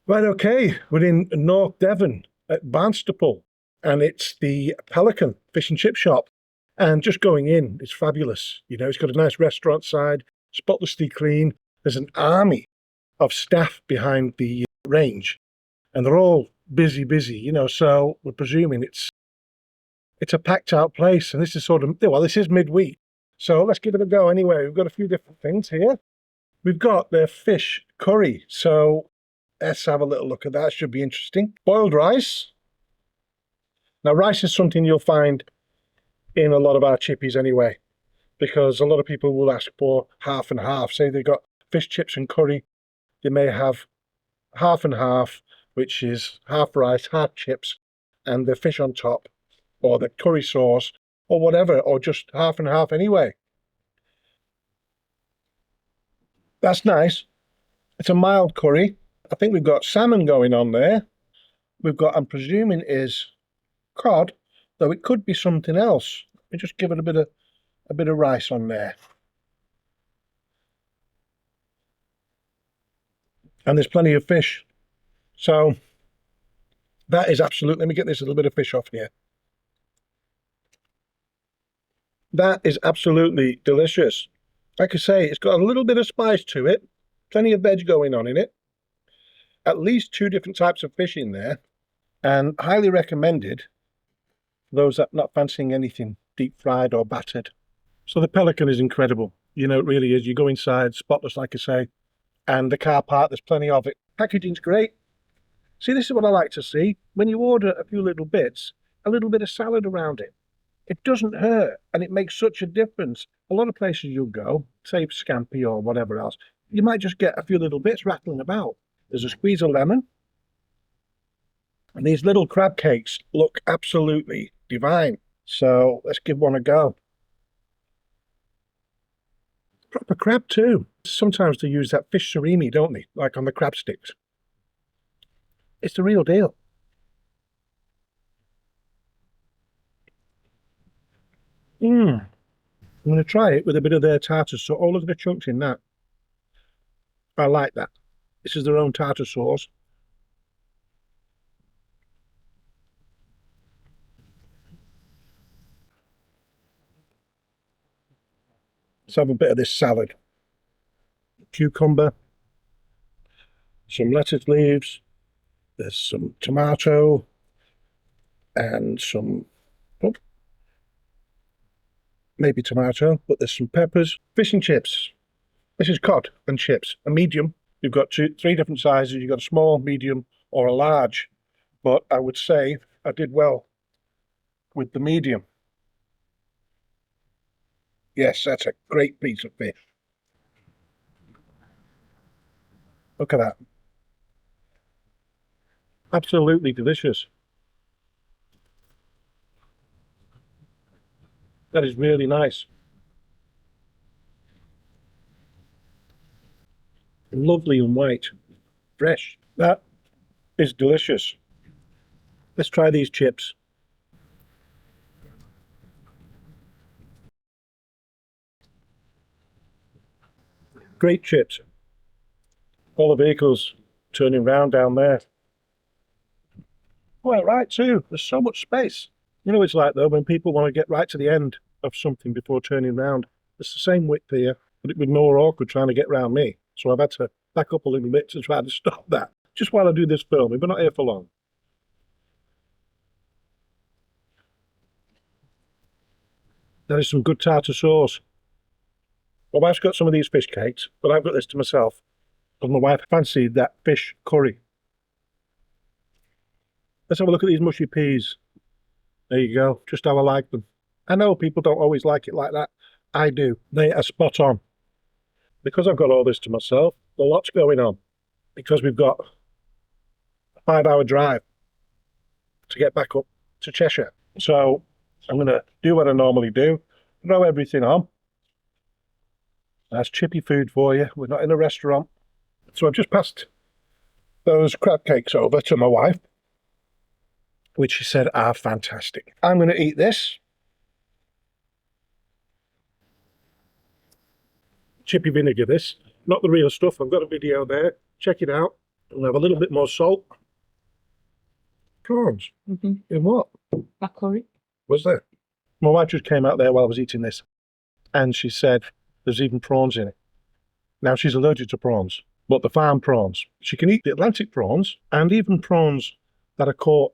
Right, okay. We're in North Devon at Barnstaple, and it's the Pelican fish and chip shop. And just going in, it's fabulous. You know, it's got a nice restaurant side, spotlessly clean. There's an army of staff behind the range, and they're all busy, you know, so we're presuming it's a packed out place. And this is sort of, well, this is midweek. So let's give it a go anyway. We've got a few different things here. We've got their fish curry. So let's have a little look at that. Should be interesting. Boiled rice. Now, rice is something you'll find in a lot of our chippies anyway, because a lot of people will ask for half and half. Say they've got fish chips and curry, they may have half and half, which is half rice, half chips, and the fish on top, or the curry sauce, or whatever, or just half and half anyway. That's nice. It's a mild curry. I think we've got salmon going on there. We've got, I'm presuming, is cod, though it could be something else. Let me just give it a bit of rice on there. And there's plenty of fish. So that is absolute. Let me get this little bit of fish off here. That is absolutely delicious. Like I say, it's got a little bit of spice to it, plenty of veg going on in it, at least two different types of fish in there, and highly recommended for those that are not fancying anything deep fried or battered. So the Pelican is incredible. You know, it really is. You go inside, spotless, like I say, and the car park, there's plenty of it. Packaging's great. See, this is what I like to see. When you order a few little bits, a little bit of salad around it. It doesn't hurt, and it makes such a difference. A lot of places you'll go, say Scampi or whatever else, you might just get a few little bits rattling about. There's a squeeze of lemon. And these little crab cakes look absolutely divine. So let's give one a go. Proper crab too. Sometimes they use that fish surimi, don't they? Like on the crab sticks. It's the real deal. I'm going to try it with a bit of their tartar sauce. Oh, look at the chunks in that. I like that. This is their own tartar sauce. Let's have a bit of this salad. Cucumber, some lettuce leaves, there's some tomato, and some, oh, maybe tomato, but there's some peppers. Fish and chips. This is cod and chips, a medium. You've got three different sizes. You've got a small, medium, or a large. But I would say I did well with the medium. Yes, that's a great piece of fish. Look at that. Absolutely delicious. That is really nice. Lovely and white. Fresh. That is delicious. Let's try these chips. Great chips. All the vehicles turning round down there. Quite right too. There's so much space. You know, it's like though when people want to get right to the end of something before turning round. It's the same width here, but it would be more awkward trying to get round me. So I've had to back up a little bit to try to stop that. Just while I do this filming, we're not here for long. There is some good tartar sauce. My wife's got some of these fish cakes, but I've got this to myself. Because my wife fancied that fish curry. Let's have a look at these mushy peas. There you go, just how I like them. I know people don't always like it like that. I do. They are spot on. Because I've got all this to myself, a lot's going on. Because we've got a 5-hour drive to get back up to Cheshire. So I'm going to do what I normally do, throw everything on. That's chippy food for you. We're not in a restaurant. So I've just passed those crab cakes over to my wife, which she said are fantastic. I'm going to eat this. Chippy vinegar, this. Not the real stuff. I've got a video there. Check it out. We'll have a little bit more salt. Prawns. In what? A curry. Was there? My wife just came out there while I was eating this, and she said there's even prawns in it. Now, she's allergic to prawns, but the farm prawns. She can eat the Atlantic prawns and even prawns that are caught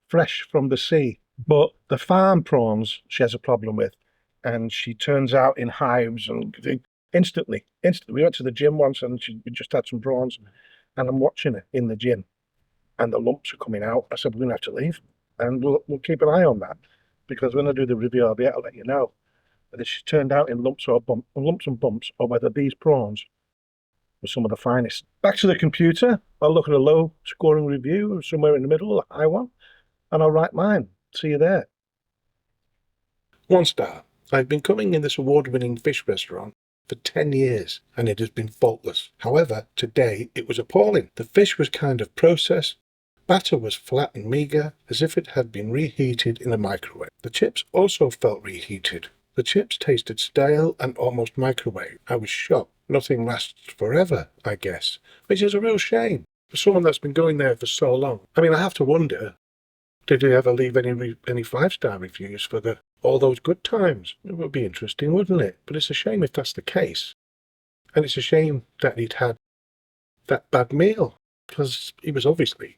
fresh from the sea. But the farm prawns she has a problem with, and she turns out in hives and instantly. We went to the gym once and we just had some prawns, and I'm watching her in the gym, and the lumps are coming out. I said, we're going to have to leave, and we'll keep an eye on that, because when I do the review, I'll be able to let you know whether she's turned out in lumps and bumps, or whether these prawns were some of the finest. Back to the computer, I'll look at a low scoring review, somewhere in the middle, a high one, and I'll write mine. See you there. 1 star. I've been coming in this award-winning fish restaurant for 10 years, and it has been faultless. However, today it was appalling. The fish was kind of processed, batter was flat and meagre, as if it had been reheated in a microwave. The chips also felt reheated. The chips tasted stale and almost microwave. I was shocked. Nothing lasts forever, I guess, which is a real shame for someone that's been going there for so long. I mean, I have to wonder, did you ever leave any 5-star reviews for all those good times? It would be interesting, wouldn't it? But it's a shame if that's the case. And it's a shame that he'd had that bad meal, because he was obviously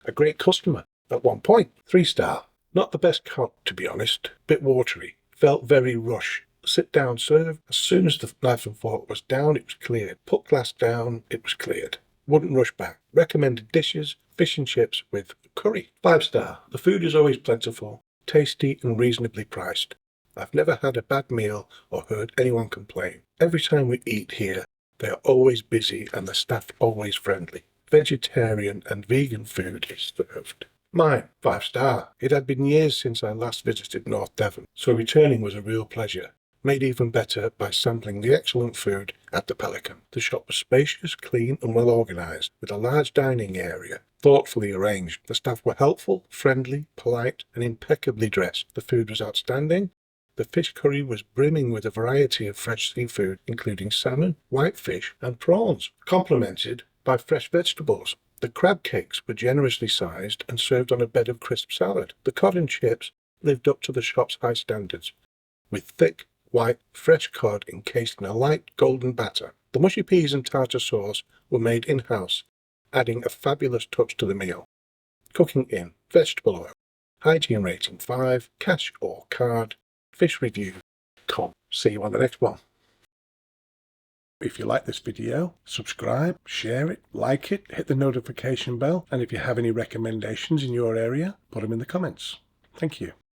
a great customer at one point. 3 star. Not the best cod, to be honest. Bit watery. Felt very rush. Sit down serve. As soon as the knife and fork was down, it was cleared. Put glass down, it was cleared. Wouldn't rush back. Recommended dishes, fish and chips with curry. 5 star. The food is always plentiful, tasty and reasonably priced. I've never had a bad meal or heard anyone complain. Every time we eat here, they are always busy and the staff always friendly. Vegetarian and vegan food is served. Mine, 5 star. It had been years since I last visited North Devon, so returning was a real pleasure. Made even better by sampling the excellent food at the Pelican. The shop was spacious, clean and well organised, with a large dining area, thoughtfully arranged. The staff were helpful, friendly, polite and impeccably dressed. The food was outstanding. The fish curry was brimming with a variety of fresh seafood, including salmon, whitefish and prawns, complemented by fresh vegetables. The crab cakes were generously sized and served on a bed of crisp salad. The cod and chips lived up to the shop's high standards, with thick, white, fresh cod encased in a light golden batter. The mushy peas and tartar sauce were made in-house, adding a fabulous touch to the meal. Cooking in vegetable oil. Hygiene rating 5, cash or card. Fish review. See you on the next one. If you like this video, subscribe, share it, like it, hit the notification bell, and if you have any recommendations in your area, put them in the comments. Thank you.